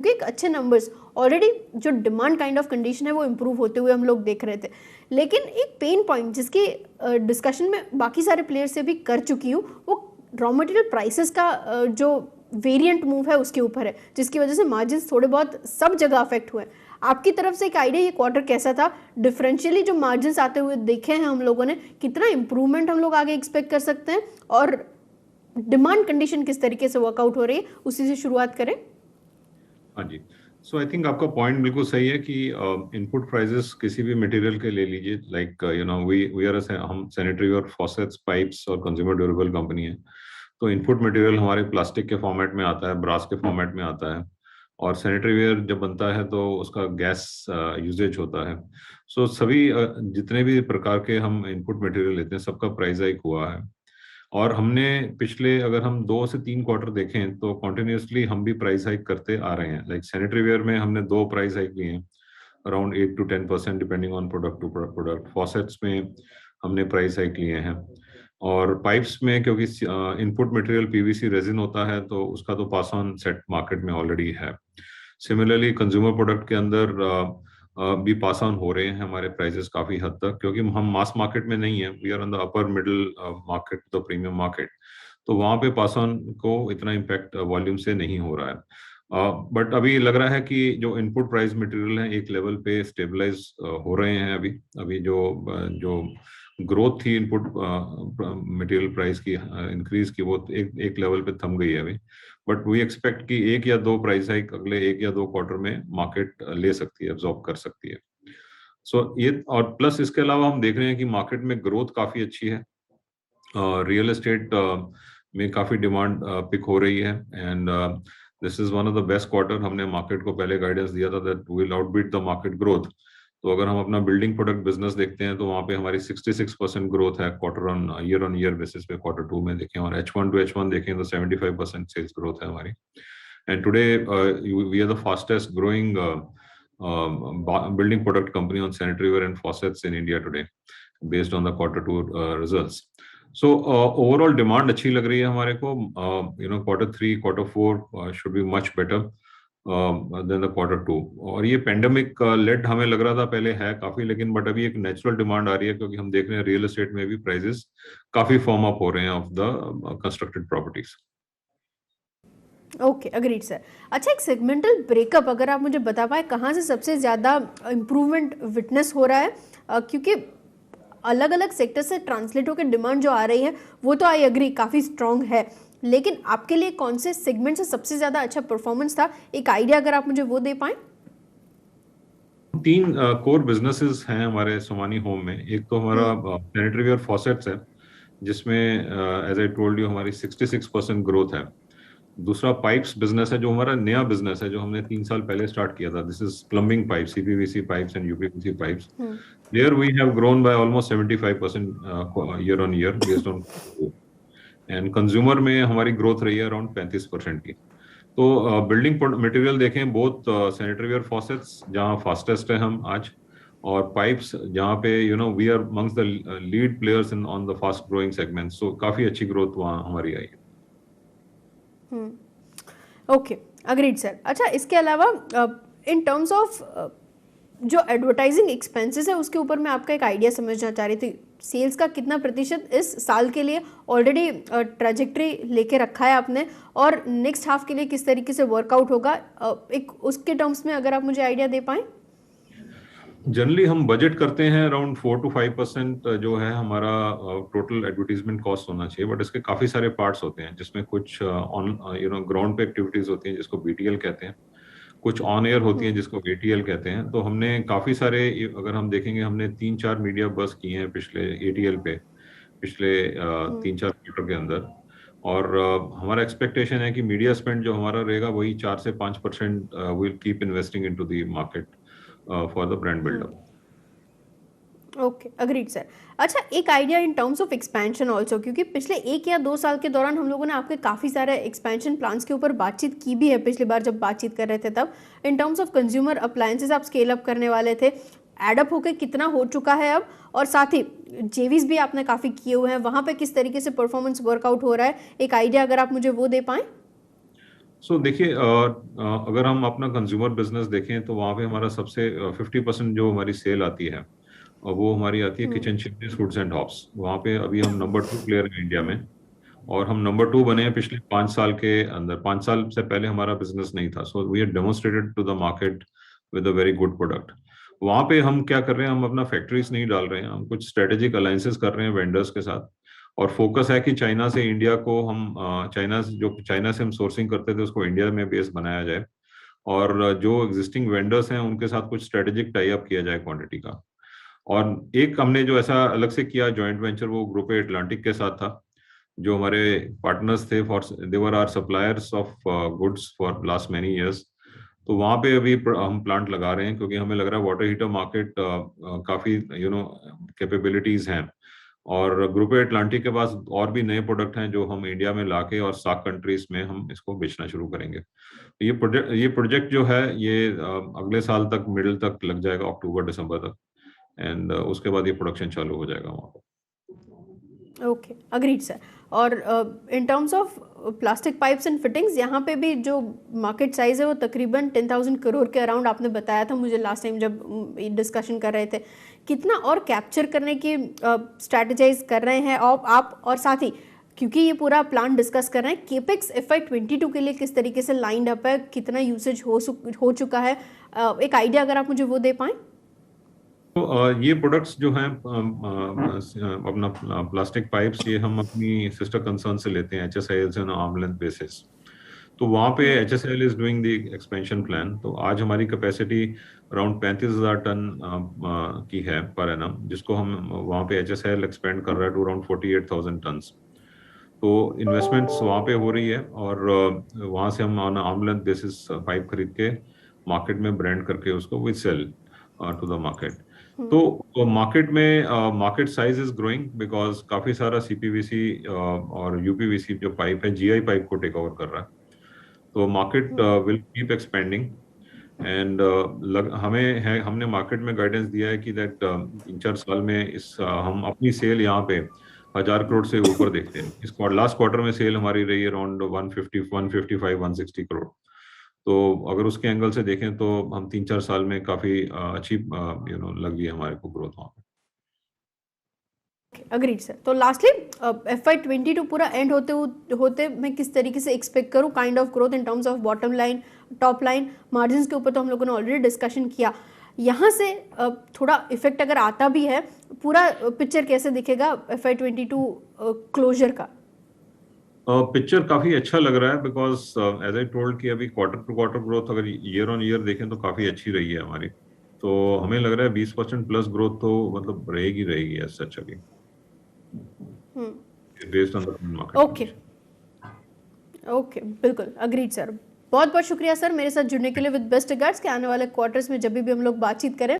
एक अच्छे numbers already जो डिमांड काइंड ऑफ कंडीशन है वो इम्प्रूव होते हुए हम लोग देख रहे थे, लेकिन एक पेन पॉइंट जिसकी डिस्कशन में बाकी सारे प्लेयर से भी कर चुकी हूँ, वो रॉ मटेरियल प्राइसेस का जो वेरिएंट मूव है उसके ऊपर है, जिसकी वजह से मार्जिन्स थोड़े बहुत सब जगह अफेक्ट हुए। आपकी तरफ से एक आइडिया, ये क्वार्टर कैसा था, डिफरेंशियली जो मार्जिन्स आते हुए देखे हैं हम लोगों ने, कितना इंप्रूवमेंट हम लोग आगे एक्सपेक्ट कर सकते हैं, और डिमांड कंडीशन किस तरीके से वर्कआउट हो रही है, उसी से शुरुआत करें। हाँ जी, सो आई थिंक आपका पॉइंट बिल्कुल सही है कि इनपुट प्राइसेस किसी भी मटेरियल के ले लीजिए, लाइक वी आर हम सैनिटरी और फॉसेट्स, पाइप्स और कंज्यूमर ड्यूरेबल कंपनी है। तो इनपुट मटेरियल हमारे प्लास्टिक के फॉर्मेट में आता है, ब्रास के फॉर्मेट में आता है, और सैनिटरी वेयर जब बनता है तो उसका गैस यूजेज होता है। सो सभी जितने भी प्रकार के हम इनपुट मटेरियल लेते हैं सबका प्राइस हाइक हुआ है। और हमने पिछले, अगर हम 2 से 3 क्वार्टर देखें तो कॉन्टिन्यूसली हम भी प्राइस हाइक करते आ रहे हैं। लाइक सैनिटरी वेयर में हमने 2 प्राइस हाइक लिए हैं, around 8 to 10% depending on product to product. Faucets में हमने प्राइस हाइक लिए हैं, और पाइप्स में क्योंकि इनपुट मटेरियल पीवीसी रेजिन होता है तो उसका तो पास ऑन सेट मार्केट में ऑलरेडी है। सिमिलरली कंज्यूमर प्रोडक्ट के अंदर भी पास ऑन हो रहे हैं हमारे प्राइसेस काफी हद तक, क्योंकि हम मास मार्केट में नहीं है, we are on the upper middle market, the premium market. तो वहां पे पास ऑन को इतना इम्पैक्ट वॉल्यूम से नहीं हो रहा है। बट अभी लग रहा है कि जो इनपुट प्राइस मटेरियल है एक लेवल पे स्टेबलाइज हो रहे हैं। अभी अभी जो ग्रोथ थी इनपुट मटेरियल प्राइस की इंक्रीज की, वो एक लेवल पे थम गई है अभी। बट वी एक्सपेक्ट कि 1 या 2 प्राइस हाइक अगले 1 या 2 क्वार्टर में मार्केट ले सकती है, एब्जॉर्ब कर सकती है। सो ये, और प्लस इसके अलावा हम देख रहे हैं कि मार्केट में ग्रोथ काफी अच्छी है। रियल एस्टेट में काफी डिमांड पिक हो रही है, and this is one of the best quarter. हमने मार्केट को पहले गाइडेंस दिया था that we will outbeat the market growth. तो अगर हम अपना बिल्डिंग प्रोडक्ट बिजनेस देखते हैं तो वहाँ पे हमारी 66% ग्रोथ है क्वार्टर ऑन ईयर बेसिस पे, Q2 में देखें, और H1 to H1 देखें तो 75% सेल्स ग्रोथ है हमारी। And today we are the fastest growing building product company on sanitary ware and faucets in India today, based on the Q2 results. So overall demand अच्छी लग रही है हमारे को। Q3, Q4 should be much better than the Q2। और ये pandemic lead हमें लग रहा था पहले है काफी, लेकिन बट अभी एक नेचुरल डिमांड आ रही है, क्योंकि हम देख रहे हैं रियल एस्टेट में भी प्राइसेस काफी फॉर्म अप हो रहे हैं of the constructed properties. Okay, agreed sir. अच्छा, एक सेगमेंटल ब्रेकअप अगर आप मुझे बता पाए, कहाँ से सबसे ज़्यादा इम्प्रूवमेंट विटनेस हो रहा है, क्योंकि अलग अलग सेक्टर से ट्रांसलेट होकर डिमांड जो आ रही है वो तो आई एग्री काफ़ी स्ट्रॉन्ग है, लेकिन आपके लिए कौन से सेगमेंट से सबसे ज़्यादा अच्छा परफॉर्मेंस था, एक आइडिया अगर आप मुझे वो दे पाएँ। 3 कोर बिजनेसेस हैं हमारे सोमानी होम में। एक तो हमारा सैनिटरी वेयर फॉसेट्स है, जिसमें एज आई टोल्ड यू हमारी 66% ग्रोथ है। दूसरा पाइप्स बिजनेस है, जो हमारा नया बिजनेस है, जो हमने 3 साल पहले स्टार्ट किया था। This is plumbing pipe, CPVC pipes and UPVC pipes. There we have grown by almost 75% year on year based on. And consumer में हमारी ग्रोथ रही है अराउंड 35% की। तो बिल्डिंग मटेरियल देखें, बोथ सैनिटरी वेयर फॉसेट्स जहाँ फास्टेस्ट है हम आज, और पाइप्स जहाँ पे we are amongst the lead players in on the fast growing segment. So काफी अच्छी ग्रोथ वहाँ हमारी आई है। Okay, agreed sir. अच्छा, इसके अलावा इन टर्म्स ऑफ जो एडवर्टाइजिंग एक्सपेंसेस है उसके ऊपर मैं आपका एक आइडिया समझना चाह रही थी। सेल्स का कितना प्रतिशत इस साल के लिए ऑलरेडी ट्रैजेक्टरी लेके रखा है आपने, और नेक्स्ट हाफ के लिए किस तरीके से वर्कआउट होगा, एक उसके टर्म्स में अगर आप मुझे आइडिया दे पाएं। जनरली हम बजट करते हैं अराउंड 4 to 5% जो है हमारा टोटल एडवर्टीजमेंट कॉस्ट होना चाहिए। बट इसके काफी सारे पार्ट्स होते हैं, जिसमें कुछ ऑन ग्राउंड पे एक्टिविटीज होती हैं जिसको बीटीएल कहते हैं, कुछ ऑन एयर होती हैं जिसको एटीएल कहते हैं। तो हमने काफी सारे, अगर हम देखेंगे, हमने 3-4 मीडिया बस किए हैं पिछले एटीएल पे, पिछले 3-4 क्वार्टर के अंदर। और हमारा एक्सपेक्टेशन है कि मीडिया स्पेंड जो हमारा रहेगा वही 4 से 5% will keep investing into the market for the brand buildup. Okay, agreed sir. अच्छा, एक idea in terms of expansion also, क्योंकि पिछले 1 या 2 साल के दौरान हम लोगों ने आपके काफ़ी सारे एक्सपेंशन प्लान्स के ऊपर बातचीत की भी है। पिछली बार जब बातचीत कर रहे थे तब इन टर्म्स ऑफ कंज्यूमर अप्लायंसेस आप स्केल अप करने वाले थे, एडअप होकर कितना हो चुका है अब, और साथ ही जेवीज भी आपने काफ़ी किए हुए हैं, वहाँ पे किस तरीके से परफॉर्मेंस वर्कआउट हो रहा है, एक आइडिया अगर आप मुझे वो दे पाएँ। सो देखिए, अगर हम अपना कंज्यूमर बिजनेस देखें तो वहाँ पे हमारा सबसे 50% जो हमारी सेल आती है, और वो हमारी आती है hmm. Kitchen chimneys hoods and hobs. वहाँ पे अभी हम नंबर 2 प्लेयर हैं इंडिया में, और हम नंबर 2 बने हैं पिछले 5 साल के अंदर। 5 साल से पहले हमारा बिजनेस नहीं था। So we have demonstrated to the market with a very good product. वहाँ पे हम क्या कर रहे हैं, हम अपना फैक्ट्रीज नहीं डाल रहे हैं, हम कुछ स्ट्रेटेजिक अलायंसेस कर रहे हैं वेंडर्स के साथ। और फोकस है कि चाइना से इंडिया को हम चाइना से हम सोर्सिंग करते थे उसको इंडिया में बेस बनाया जाए, और जो एग्जिस्टिंग वेंडर्स हैं उनके साथ कुछ स्ट्रेटेजिक टाई अप किया जाए क्वांटिटी का। और एक हमने जो ऐसा अलग से किया जॉइंट वेंचर, वो ग्रुप ए अटलांटिक के साथ था, जो हमारे पार्टनर्स थे for they were our suppliers of goods for last many years. तो वहाँ पे अभी हम प्लांट लगा रहे हैं, क्योंकि हमें लग रहा है वाटर हीटर मार्केट काफी कैपेबिलिटीज हैं। और ग्रुप ए अटलांटिक के पास और भी नए प्रोडक्ट हैं जो हम इंडिया में लाके और सार्क कंट्रीज में हम इसको बेचना शुरू करेंगे। ये प्रोजेक्ट जो है ये अगले साल तक, मिडिल तक लग जाएगा, अक्टूबर दिसंबर तक। एंड उसके बाद ये प्रोडक्शन चालू हो जाएगा वहाँ पर। Okay, agreed sir. और in terms of plastic pipes and fittings, यहाँ पे भी जो मार्केट साइज है वो तकरीबन 10,000 करोड़ के अराउंड आपने बताया था मुझे लास्ट टाइम जब डिस्कशन कर रहे थे। कितना और कैप्चर करने की स्ट्रैटेजाइज कर रहे हैं आप, और साथ ही क्योंकि ये पूरा प्लान डिस्कस कर रहे हैं, केपेक्स FY22 के लिए किस तरीके से लाइंड अप है, कितना यूसेज हो चुका है, एक आइडिया अगर आप मुझे वो दे पाएं। तो ये प्रोडक्ट्स जो हैं, अपना प्लास्टिक पाइप्स, ये हम अपनी सिस्टर कंसर्न से लेते हैं, HSIL से, ऑन आर्म लेंथ बेसिस। तो वहाँ पे HSIL is doing the expansion plan. तो आज हमारी कैपेसिटी अराउंड 35,000 टन की है पर एनम, जिसको हम वहाँ पे HSIL एक्सपेंड कर रहा है टू अराउंड 48,000 टन्स। तो इन्वेस्टमेंट्स वहाँ पे हो रही है, और वहाँ से हम on arm length basis pipe खरीद के मार्केट में ब्रांड करके उसको we sell to the market. तो मार्केट में market size is growing because काफी सारा CPVC और UPVC जो पाइप है GI पाइप को टेक ओवर कर रहा है। तो market will keep expanding. And हमने मार्केट में गाइडेंस दिया है कि दैट 3-4 साल में हम अपनी सेल यहाँ पे 1,000 करोड़ से ऊपर देखते हैं। इस लास्ट क्वार्टर में सेल हमारी रही है अराउंड 155-160 करोड़। तो अगर उसके एंगल से देखें तो हम 3-4 साल में काफी अच्छी लग रही है हमारे को ग्रोथ वहाँ पे। Agreed sir. तो लास्टली FY22 पूरा एंड होते मैं किस तरीके से एक्सपेक्ट करूं kind of growth in terms of bottom line, top line, margins के ऊपर तो हम लोगों ने ऑलरेडी डिस्कशन किया। यहाँ से थोड़ा इफेक्ट अगर आता भी है, पूरा पिक्चर कैसे दिखेगा FY22 क्लोजर का? पिक्चर काफी अच्छा लग रहा है बिकॉज एज आई टोल्ड कि अभी क्वार्टर टू क्वार्टर ग्रोथ अगर ईयर ऑन ईयर देखें तो काफी अच्छी रही है हमारी। तो हमें लग रहा है 20% प्लस ग्रोथ तो मतलब रहेगी एज सच अभी, based on the market. Okay okay, बिल्कुल अग्रीड सर। बहुत बहुत शुक्रिया सर मेरे साथ जुड़ने के लिए। विद बेस्ट रिगार्ड्स कि आने वाले क्वार्टर्स में जब भी हम लोग बातचीत करें